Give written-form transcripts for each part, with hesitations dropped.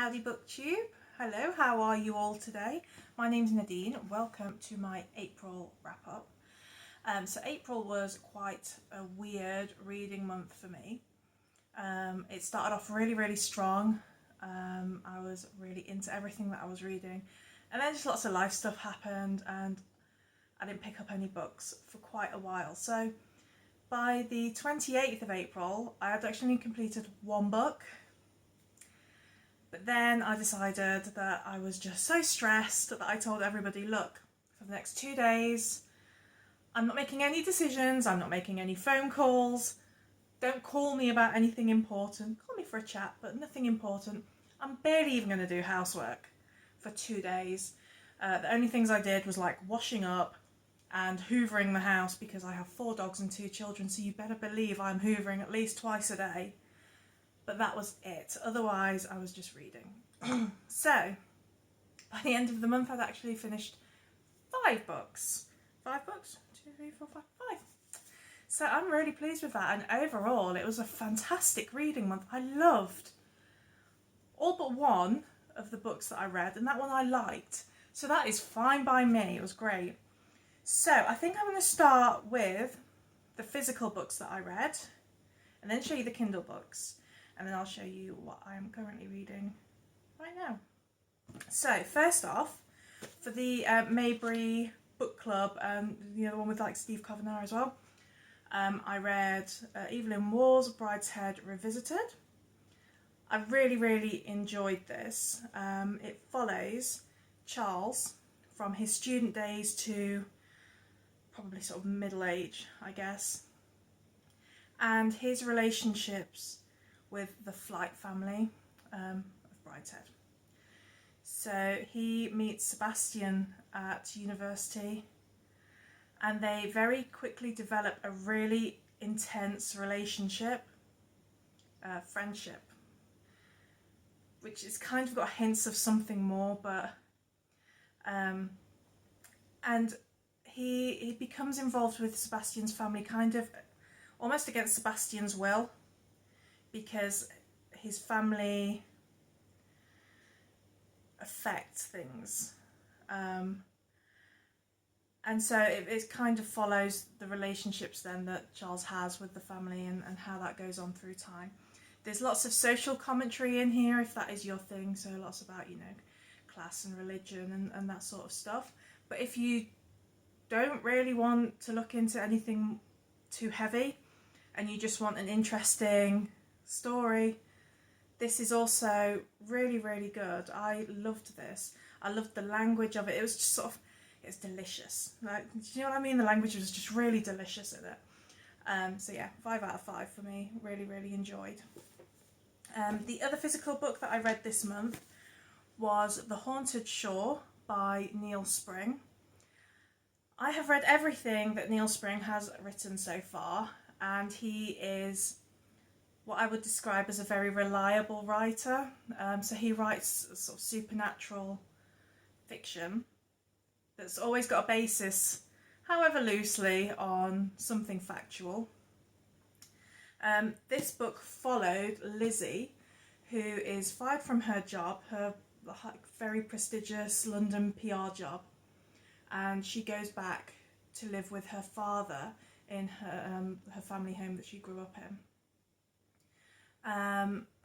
Howdy BookTube. Hello, how are you all today? My name's Nadine. Welcome to my April wrap-up. So April was quite a weird reading month for me. It started off really strong. I was really into everything that I was reading, and then just lots of life stuff happened and I didn't pick up any books for quite a while. So by the 28th of April I had actually completed one book. But then I decided that I was just so stressed that I told everybody, look, for the next 2 days, I'm not making any decisions, I'm not making any phone calls, don't call me about anything important, call me for a chat, but nothing important. I'm barely even going to do housework for 2 days. The only things I did was like washing up and hoovering the house because I have 4 dogs and 2 children, so you better believe I'm hoovering at least twice a day. But that was it. Otherwise, I was just reading. So, by the end of the month, I'd actually finished 5 books. 5 books? 2, 3, 4, 5. So I'm really pleased with that. And overall, it was a fantastic reading month. I loved all but one of the books that I read, and that one I liked. So that is fine by me. It was great. So I think I'm going to start with the physical books that I read, and then show you the Kindle books. And then I'll show you what I am currently reading right now. So first off, for the Maybury Book Club, the other one with like Steve Kavanagh as well, I read Evelyn Waugh's Brideshead Revisited. I really enjoyed this. It follows Charles from his student days to probably sort of middle age, I guess, and his relationships with the Flight family of Brideshead. So he meets Sebastian at university, and they very quickly develop a really intense relationship, friendship, which is kind of got hints of something more, but and he becomes involved with Sebastian's family kind of almost against Sebastian's will, because his family affects things, and so it kind of follows the relationships then that Charles has with the family and how that goes on through time. There's lots of social commentary in here if that is your thing, so lots about, you know, class and religion and that sort of stuff. But if you don't really want to look into anything too heavy and you just want an interesting story, this is also really good. I loved this. I loved the language of it. It was just sort of, it's delicious. Like, do you know what I mean? The language was just really delicious in it. So yeah, 5 out of 5 for me. Really enjoyed. The other physical book that I read this month was The Haunted Shore by Neil Spring. I have read everything that Neil Spring has written so far, and he is what I would describe as a very reliable writer. So he writes sort of supernatural fiction that's always got a basis, however loosely, on something factual. This book followed Lizzie, who is fired from her job, her very prestigious London PR job, and she goes back to live with her father in her family home that she grew up in.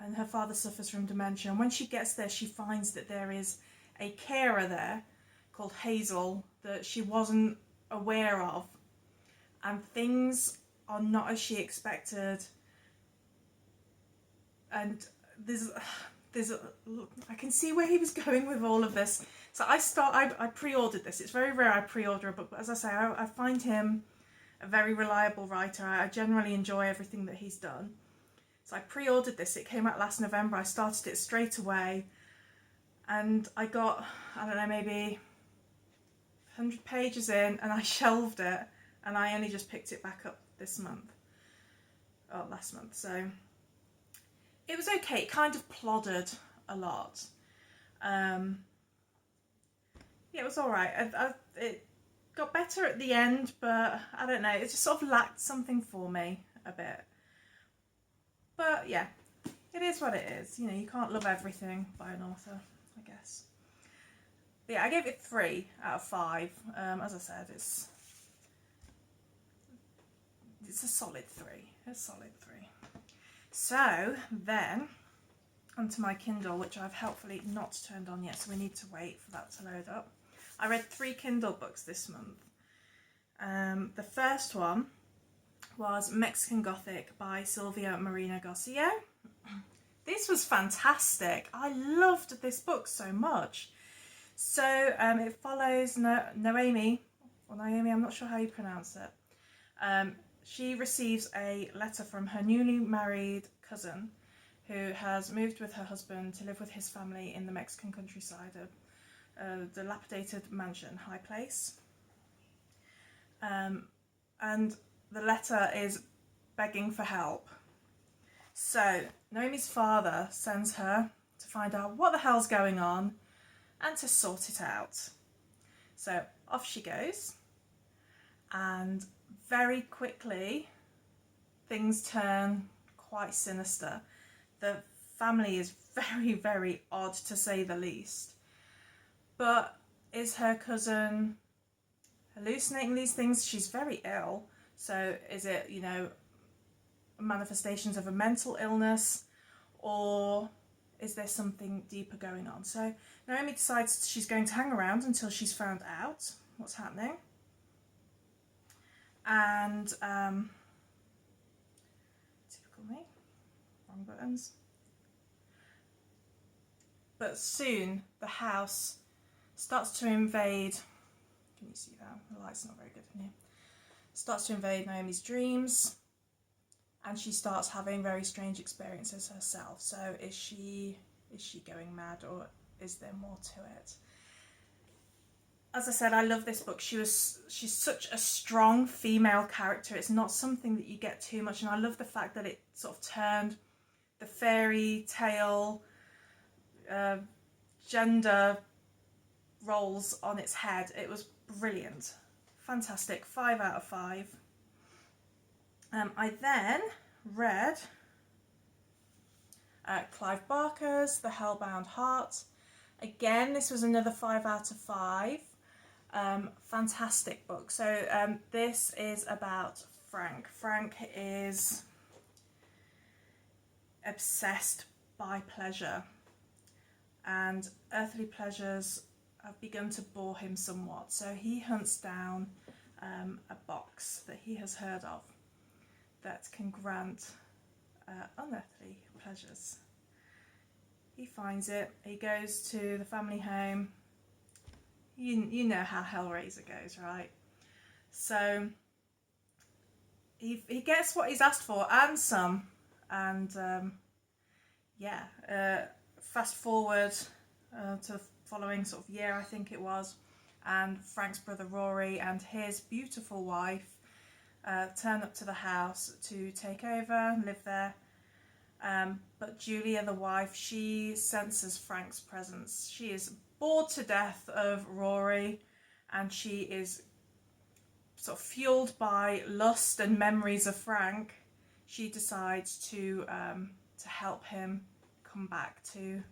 And her father suffers from dementia, and when she gets there she finds that there is a carer there called Hazel that she wasn't aware of, and things are not as she expected, and I can see where he was going with all of this. So I pre-ordered this. It's very rare I pre-order a book, but as I say, I find him a very reliable writer. I generally enjoy everything that he's done. So I pre-ordered this. It came out last November. I started it straight away, and I got, I don't know, maybe 100 pages in, and I shelved it, and I only just picked it back up this month, or last month. So it was okay. It kind of plodded a lot. Yeah, it was all right. It got better at the end, but I don't know. It just sort of lacked something for me a bit. But yeah, it is what it is. You know, you can't love everything by an author, I guess. But yeah, I gave it 3 out of 5. As I said, it's a solid 3. A solid 3. So then, onto my Kindle, which I've helpfully not turned on yet, so we need to wait for that to load up. I read 3 Kindle books this month. The first one was Mexican Gothic by Silvia Marina Garcia. This was fantastic. I loved this book so much. So it follows Noemi, I'm not sure how you pronounce it. She receives a letter from her newly married cousin who has moved with her husband to live with his family in the Mexican countryside, a dilapidated mansion, high place. And the letter is begging for help. So Noemi's father sends her to find out what the hell's going on and to sort it out. So off she goes, and very quickly things turn quite sinister. The family is very, very odd, to say the least. But is her cousin hallucinating these things? She's very ill. So is it, you know, manifestations of a mental illness, or is there something deeper going on? So Noemi decides she's going to hang around until she's found out what's happening. And typical me, wrong buttons. But soon the house starts to invade. Can you see that? The light's not very good in here. Starts to invade Noemi's dreams, and she starts having very strange experiences herself. So is she going mad, or is there more to it? As I said, I love this book. She's such a strong female character. It's not something that you get too much, and I love the fact that it sort of turned the fairy tale gender roles on its head. It was brilliant. Fantastic. 5 out of 5. I then read Clive Barker's The Hellbound Heart. Again, this was another 5 out of 5. Fantastic book. So this is about Frank. Frank is obsessed by pleasure, and earthly pleasures have begun to bore him somewhat. So he hunts down a box that he has heard of that can grant unearthly pleasures. He finds it, he goes to the family home. You know how Hellraiser goes, right? So he gets what he's asked for and some. And fast forward to the following sort of year, I think it was, and Frank's brother Rory and his beautiful wife turn up to the house to take over and live there. But Julia, the wife, she senses Frank's presence. She is bored to death of Rory, and she is sort of fueled by lust and memories of Frank. She decides to help him come back to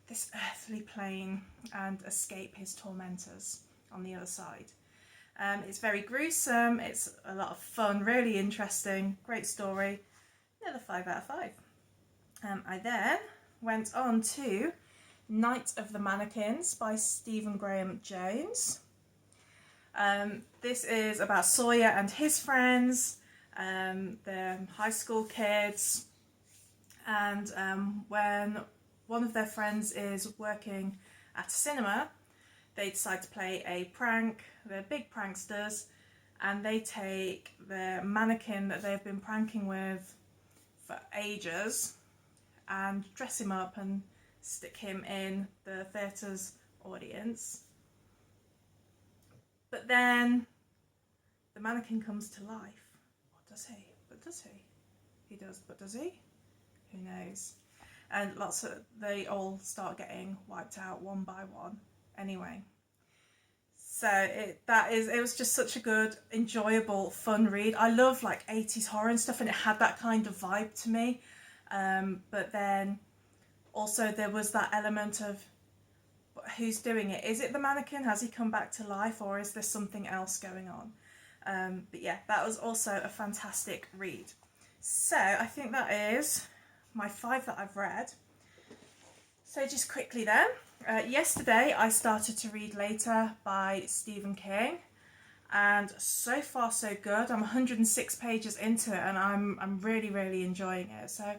this earthly plane and escape his tormentors on the other side. It's very gruesome, it's a lot of fun, really interesting, great story. Another 5 out of 5. I then went on to Night of the Mannequins by Stephen Graham Jones. This is about Sawyer and his friends. They're high school kids, and when one of their friends is working at a cinema, they decide to play a prank. They're big pranksters, and they take their mannequin that they've been pranking with for ages and dress him up and stick him in the theatre's audience. But then the mannequin comes to life. What does he? But does he? He does, but does he? Who knows? And they all start getting wiped out one by one. Anyway, so it was just such a good, enjoyable, fun read. I love like 80s horror and stuff, and it had that kind of vibe to me. But then also there was that element of who's doing it. Is it the mannequin? Has he come back to life, or is there something else going on? But yeah, that was also a fantastic read. So I think that is my 5 that I've read. So just quickly then, yesterday I started to read Later by Stephen King, and so far so good. I'm 106 pages into it and I'm really enjoying it. So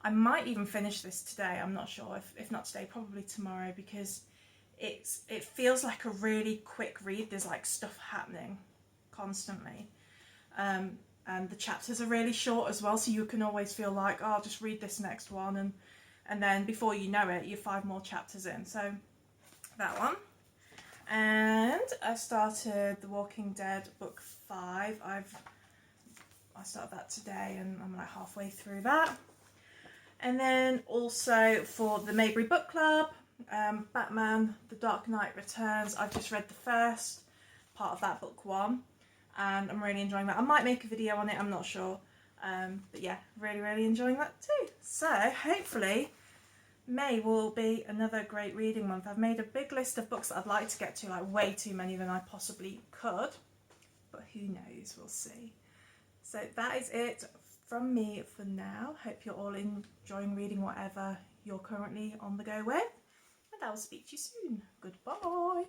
I might even finish this today. I'm not sure. If not today, probably tomorrow, because it feels like a really quick read. There's like stuff happening constantly. And the chapters are really short as well, so you can always feel like, oh, I'll just read this next one, and then before you know it, you're 5 more chapters in. So that one. And I started The Walking Dead book 5. I started that today and I'm like halfway through that. And then also for the Maybury Book Club, Batman The Dark Knight Returns. I've just read the first part of that, book 1, and I'm really enjoying that. I might make a video on it, I'm not sure. But yeah, really enjoying that too. So hopefully May will be another great reading month. I've made a big list of books that I'd like to get to, like way too many than I possibly could, but who knows, we'll see. So that is it from me for now. Hope you're all enjoying reading whatever you're currently on the go with, and I will speak to you soon. Goodbye.